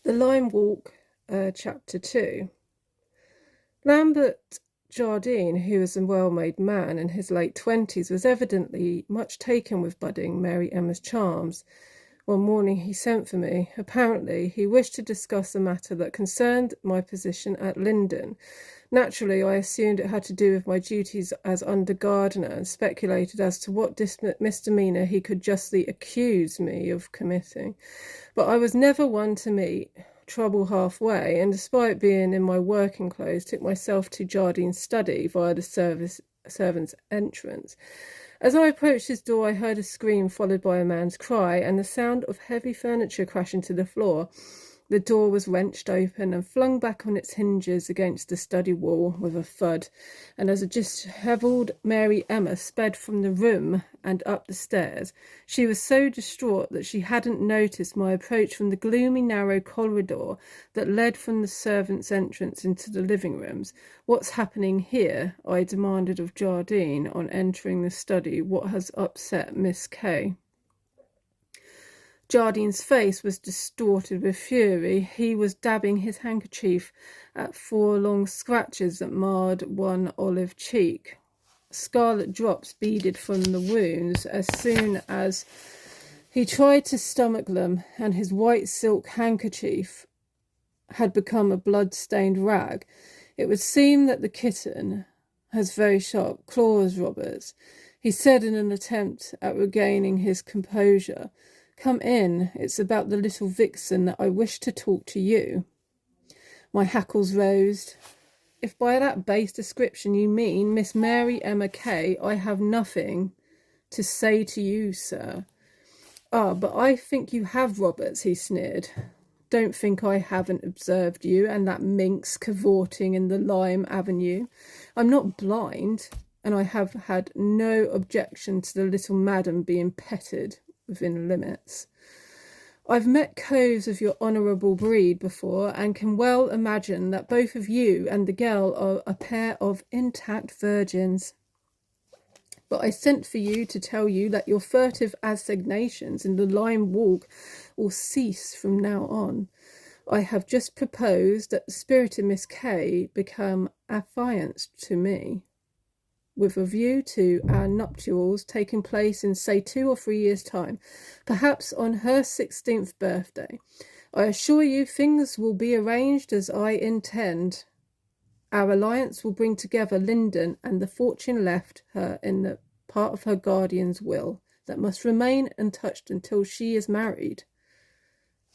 The Lime Walk, Chapter 2. Lambert Jardine, who was a well-made man in his late 20s, was evidently much taken with budding Mary Emma's charms. One morning he sent for me. Apparently, he wished to discuss a matter that concerned my position at Linden. Naturally, I assumed it had to do with my duties as under gardener and speculated as to what misdemeanour he could justly accuse me of committing. But I was never one to meet trouble halfway, and despite being in my working clothes, took myself to Jardine's study via the servant's entrance. As I approached his door, I heard a scream followed by a man's cry and the sound of heavy furniture crashing to the floor. The door was wrenched open and flung back on its hinges against the study wall with a thud, and as a dishevelled Mary Emma sped from the room and up the stairs, she was so distraught that she hadn't noticed my approach from the gloomy, narrow corridor that led from the servants' entrance into the living rooms. "What's happening here?" I demanded of Jardine on entering the study. "What has upset Miss K?" Jardine's face was distorted with fury. He was dabbing his handkerchief at 4 long scratches that marred one olive cheek. Scarlet drops beaded from the wounds as soon as he tried to stomach them, and his white silk handkerchief had become a blood-stained rag. "It would seem that the kitten has very sharp claws, Roberts," he said in an attempt at regaining his composure. "Come in. It's about the little vixen that I wish to talk to you." My hackles rose. "If by that base description you mean Miss Mary Emma K, I have nothing to say to you, sir." "Ah, but I think you have, Roberts," he sneered. "Don't think I haven't observed you and that minx cavorting in the Lime Avenue. I'm not blind, and I have had no objection to the little madam being petted within limits. I've met coves of your honourable breed before, and can well imagine that both of you and the girl are a pair of intact virgins. But I sent for you to tell you that your furtive assignations in the Lime Walk will cease from now on. I have just proposed that the spirited Miss K become affianced to me, with a view to our nuptials taking place in, say, 2 or 3 years' time, perhaps on her 16th birthday. I assure you things will be arranged as I intend. Our alliance will bring together Linden and the fortune left her in the part of her guardian's will that must remain untouched until she is married."